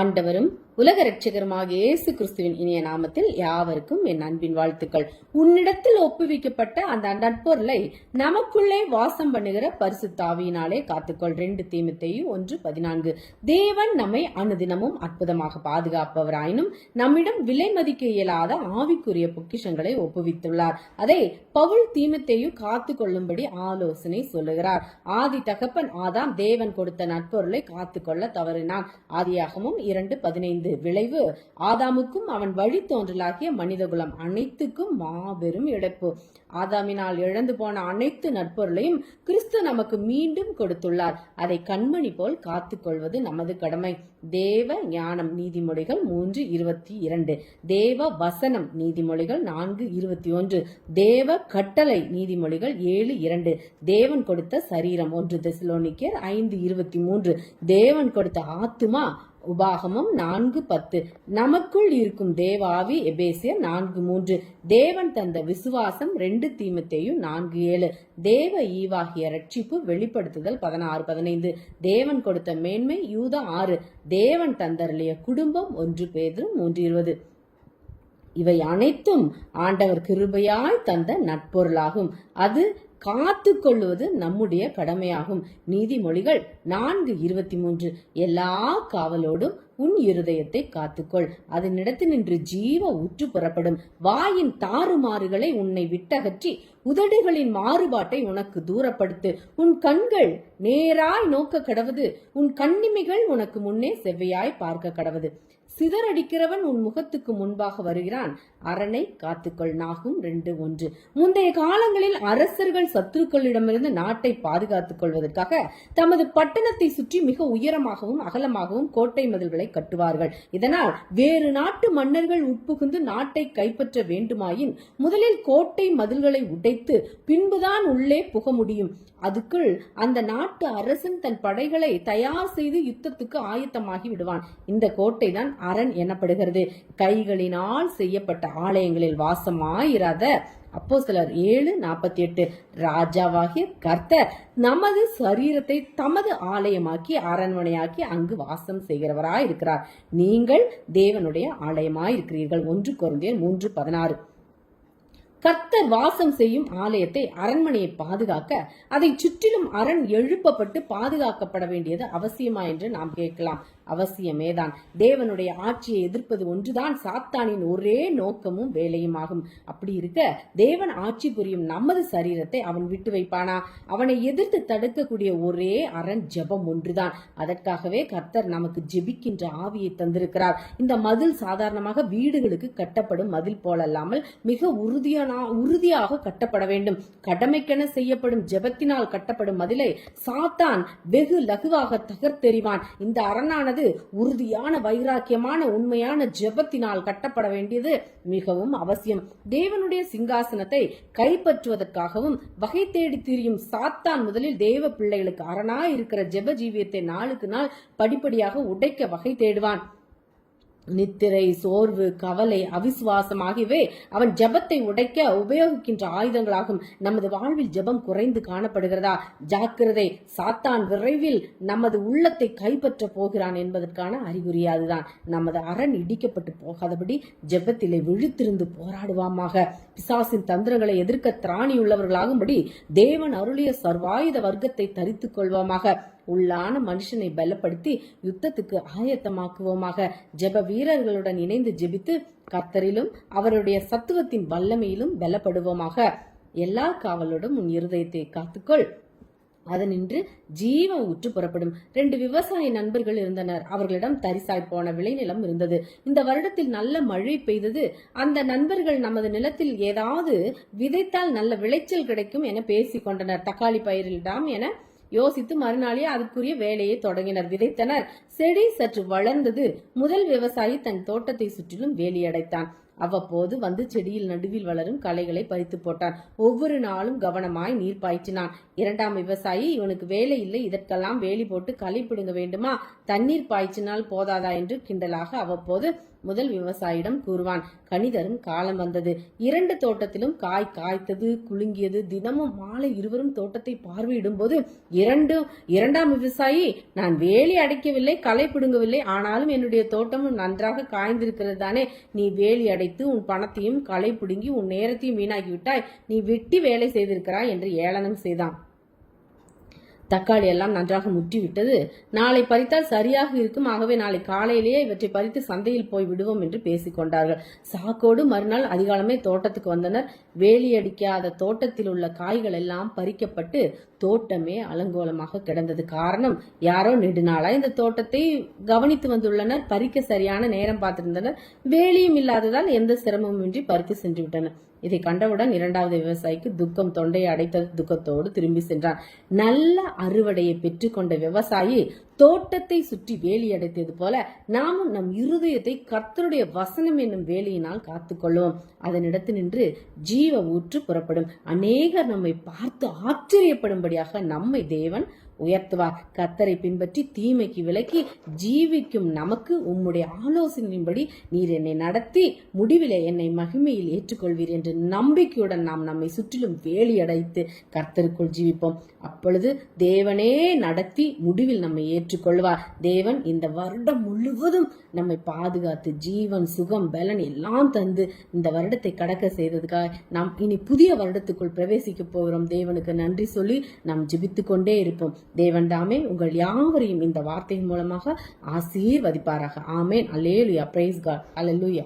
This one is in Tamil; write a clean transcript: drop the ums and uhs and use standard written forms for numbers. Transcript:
ஆண்டவரும் உலக இரட்சகருமாகிய இயேசு கிறிஸ்துவின் இனிய நாமத்தில் யாவருக்கும் என் அன்பின் வாழ்த்துக்கள். உன்னிடத்தில் ஒப்புவிக்கப்பட்ட அந்த நட்பொருளை நமக்குள்ளே வாசம் பண்ணுகிற பரிசுத்த ஆவியினாலே காத்துக்கொள். 2 தீமோத்தேயு 1:14. தேவன் நம்மை அனுதினமும் அற்புதமாக பாதுகாப்பவராயினும் நம்மிடம் விலை மதிக்க இயலாத ஆவிக்குரிய பொக்கிஷங்களை ஒப்புவித்துள்ளார். அதை பவுல் தீமோத்தேயு காத்து கொள்ளும்படி ஆலோசனை சொல்லுகிறார். ஆதி தகப்பன் ஆதாம் தேவன் கொடுத்த நட்பொருளை காத்துக்கொள்ள தவறினான். ஆதியாகமம் 2:15. விளைவு ஆதாமுக்கும் அவன் வழி தோன்றலாகிய மனிதகுலம் அனைத்துக்கும் மாபெரும் இழப்பு. ஆதாமினால் இழந்து போன அனைத்து நட்பொருளையும் கிறிஸ்து நமக்கு மீண்டும் கொடுத்துள்ளார். அதை கண்மணி போல் காத்துக்கொள்வது நமது கடமை. தேவ ஞானம் நீதிமொழிகள் 3:22. தேவ வசனம் நீதிமொழிகள் 4:21. தேவ கட்டளை நீதிமொழிகள் 7:2. தேவன் கொடுத்த சரீரம் 1 தெசலோனிக்கேயர் 5:23. தேவன் கொடுத்த ஆத்துமா உபாகமம் 4:10. நமக்குள் இருக்கும் தேவாவி எபேசியர் 4:3. தேவன் தந்த விசுவாசம் 2 தீமோத்தேயு 4:7. தேவ ஈவாகிய ரட்சிப்பு வெளிப்படுத்துதல் 16:15. தேவன் கொடுத்த மேன்மை யூதா 6. தேவன் தந்தருளிய குடும்பம் 1 பேதுரு 3:20. இவை அனைத்தும் ஆண்டவர் கிருபையாய் தந்த நட்பொருளாகும். அது காத்து கொள்வது நம்முடைய கடமையாகும். நீதிமொழிகள் 4:23. எல்லா காவலோடும் உன் இருதயத்தை காத்துக்கொள், அதனிடத்து நின்று ஜீவ ஊற்று புறப்படும். வாயின் தாறுமாறுகளை உன்னை விட்டகற்றி உதடுகளின் மாறுபாட்டை உனக்கு தூரப்படுத்து. உன் கண்கள் நேராய் நோக்க கடவது, உன் கண்ணிமைகள் உனக்கு முன்னே செவ்வையாய் பார்க்க கடவது. சிதறடிக்கிறவன் உன் முகத்துக்கு முன்பாக வருகிறான், அரணை காத்துக்கொள். நாகும் 2:1. முந்தைய காலங்களில் அரசர்கள் சத்துருக்களிடமிருந்து நாட்டை பாதுகாத்துக் கொள்வதற்காக தமது பட்டணத்தை சுற்றி மிக உயரமாகவும் அகலமாகவும் கோட்டை மதில்களை கட்டுவார்கள். இதனால் வேறு நாட்டு மன்னர்கள் உட்புகுந்து நாட்டை கைப்பற்ற வேண்டுமாயின் முதலில் கோட்டை மதில்களை உடைத்து பின்புதான் உள்ளே புக முடியும். அதுக்குள் அந்த நாட்டு அரசன் தன் படைகளை தயார் செய்து யுத்தத்துக்கு ஆயத்தமாகி விடுவான். இந்த கோட்டை தான் அரண் எனப்படுகிறது. கைகளினால் செய்யப்பட்ட ஆலயங்களில் வாசமாயிராத. அப்போஸ்தலர் 7:48. ராஜாவாகிய கர்த்தர் நமது சரீரத்தை தமது ஆலயமாக்கி அரண்மனையாக்கி அங்கு வாசம் செய்கிறவராயிருக்கிறார். நீங்கள் தேவனுடைய ஆலயமாயிருக்கிறீர்கள். 1 கொரிந்தியர் 3:16. கர்த்தர் வாசம் செய்யும் ஆலயத்தை அரண்மனையை பாதுகாக்க அதை சுற்றிலும் அரண் எழுப்பப்பட்டு பாதுகாக்கப்பட வேண்டியது அவசியமா என்று நாம் கேட்கலாம். அவசியமேதான். தேவனுடைய ஆட்சியை எதிர்ப்பது ஒன்றுதான் சாத்தானின் ஒரே நோக்கமும் வேலையுமாகும். அப்படி இருக்க தேவன் ஆட்சி புரியும் நமது சரீரத்தை அவன் விட்டு வைப்பானா? அவனை எதிர்த்து தடுக்கக்கூடிய ஒரே அரண் ஜெபம் ஒன்றுதான். அதற்காகவே கர்த்தர் நமக்கு ஜெபிக்கின்ற ஆவியை தந்திருக்கிறார். இந்த மதில் சாதாரணமாக வீடுகளுக்கு கட்டப்படும் மதில் போலல்லாமல் மிக உறுதியாக கட்டப்பட வேண்டும். கடமைக்கென செய்யப்படும் ஜெபத்தினால் கட்டப்படும் மதிலை சாத்தான் வெகு லகுவாக தகர்த்தெறிவான். இந்த அரணானது உறுதியான வைராக்கியமான உண்மையான ஜெபத்தினால் கட்டப்பட வேண்டியது மிகவும் அவசியம். தேவனுடைய சிங்காசனத்தை கைப்பற்றுவதற்காகவும் வகை தேடி திரியும் சாத்தான் முதலில் தேவ பிள்ளைகளுக்கு அரணாய் இருக்கிற ஜெப ஜீவியத்தை நாளுக்கு நாள் படிப்படியாக உடைக்க வகை தேடுவான். நித்திரை, சோர்வு, கவலை, அவிசுவாசம் ஆகியவை அவன் ஜெபத்தை உடைக்க உபயோகிக்கின்ற ஆயுதங்களாகும். நமது வாழ்வில் ஜெபம் குறைந்து காணப்படுகிறதா? ஜாக்கிரதை, சாத்தான் விரைவில் நமது உள்ளத்தை கைப்பற்ற போகிறான் என்பதற்கான அறிகுறியாதுதான். நமது அரண் இடிக்கப்பட்டு போகாதபடி ஜெபத்திலே விழித்திருந்து போராடுவாமாக. பிசாசின் தந்திரங்களை எதிர்க்க திராணியுள்ளவர்களாகும்படி தேவன் அருளிய சர்வாயுத வர்க்கத்தை தரித்துக் கொள்வோமாக. உள்ளான மனுஷனை பலப்படுத்தி யுத்தத்துக்கு ஆயத்தமாக்குவோமாக. ஜெப வீரர்களுடன் இணைந்து ஜெபித்து கர்த்தரிலும் அவருடைய சத்துவத்தின் வல்லமையிலும் பலப்படுவோமாக. எல்லா காவலோடும் உன் இருதயத்தை காத்துக்கொள், அதனின்று ஜீவ ஊற்று புறப்படும். 2 விவசாய நண்பர்கள் இருந்தனர். அவர்களிடம் தரிசாய் போன விளைநிலம் இருந்தது. இந்த வருடத்தில் நல்ல மழை பெய்தது. அந்த நண்பர்கள் நமது நிலத்தில் ஏதாவது விதைத்தால் நல்ல விளைச்சல் கிடைக்கும் என பேசிக் கொண்டனர். தக்காளி பயிரிடாம் என யோசித்து மறுநாளே அதுக்குரிய வேலையை தொடங்கினர். விதைத்தனர். செடி சற்று வளர்ந்தது. முதல் விவசாயி தன் தோட்டத்தை சுற்றிலும் வேலியடைத்தான். அவ்வப்போது வந்து செடியில் நடுவில் வளரும் களைகளை பறித்து போட்டான். ஒவ்வொரு நாளும் கவனமாய் நீர் பாய்ச்சினான். இரண்டாம் விவசாயி, இவனுக்கு வேலை இல்லை, இதற்கெல்லாம் வேலி போட்டு களை பிடுங்க வேண்டுமா, தண்ணீர் பாய்ச்சினால் போதாதா என்று கிண்டலாக அவ்வப்போது முதல் விவசாயிடம் கூறுவான். கனிதரும் காலம் வந்தது. 2 தோட்டத்திலும் காய் காய்த்தது, குலுங்கியது. தினமும் மாலை இருவரும் தோட்டத்தை பார்வையிடும் போது இரண்டாம் விவசாயி, நான் வேலி அடைக்கவில்லை, களை பிடுங்கவில்லை, ஆனாலும் என்னுடைய தோட்டமும் நன்றாக காய்ந்திருக்கிறது தானே, நீ வேலி அடைத்து உன் பணத்தையும் களை பிடுங்கி உன் நேரத்தையும் வீணாக்கிவிட்டாய், நீ வெட்டி வேலை செய்திருக்கிறாய் என்று ஏளனம் செய்தான். தக்காளி எல்லாம் நன்றாக முற்றிவிட்டது. நாளை பறித்தால் சரியாக இருக்கும். ஆகவே நாளை காலையிலேயே இவற்றை பறித்து சந்தையில் போய் விடுவோம் என்று பேசிக்கொண்டார்கள். சாக்கோடு மறுநாள் அதிகாலமே தோட்டத்துக்கு வந்தனர். வேலியடிக்காத தோட்டத்தில் உள்ள காய்கள் எல்லாம் பறிக்கப்பட்டு தோட்டமே அலங்கோலமாக கிடந்தது. காரணம், யாரோ நெடுநாளா இந்த தோட்டத்தை கவனித்து வந்துள்ளனர். பறிக்க சரியான நேரம் பார்த்திருந்தனர். வேலியும் இல்லாததால் எந்த சிரமமும் இன்றி பறித்து சென்று விட்டனர். இதை கண்டவுடன் இரண்டாவது விவசாயிக்கு துக்கம் தொண்டையை அடைத்தது. துக்கத்தோடு திரும்பி சென்றான். நல்ல அறுவடையை பெற்றுக்கொண்ட விவசாயி தோட்டத்தை சுற்றி வேலி அடைத்தது போல நாமும் நம் இருதயத்தை கர்த்தருடைய வசனம் என்னும் வேலியினால் காத்துக்கொள்வோம். அதனிடத்து நின்று ஜீவ ஊற்று புறப்படும். அநேகர் நம்மை பார்த்து ஆச்சரியப்படும்படியாக நம்மை தேவன் உயர்த்துவார். கர்த்தரை பின்பற்றி தீமைக்கு விலக்கி ஜீவிக்கும் நமக்கு உம்முடைய ஆலோசனையின்படி நீர் என்னை நடத்தி முடிவிலே என்னை மகிமையில் ஏற்றுக்கொள்வீர் என்று நம்பிக்கையுடன் நாம் நம்மை சுற்றிலும் வேலி அடைத்து கர்த்தருக்குள் ஜீவிப்போம். அப்பொழுது தேவனே நடத்தி முடிவில் நம்மை ஏற்றுக்கொள்வார். தேவன் இந்த வருடம் முழுவதும் நம்மை பாதுகாத்து ஜீவன், சுகம், பலன் எல்லாம் தந்து இந்த வருடத்தை கடக்க செய்ததுக்காக நாம் இனி புதிய வருடத்துக்குள் பிரவேசிக்க போகிறோம். தேவனுக்கு நன்றி சொல்லி நாம் ஜெபித்து கொண்டே இருப்போம். தேவன் தாமே உங்கள் யாவரையும் இந்த வார்த்தையின் மூலமாக ஆசீர்வதிப்பாராக. ஆமேன். அல்லேலூயா. Praise God. அல்லேலூயா.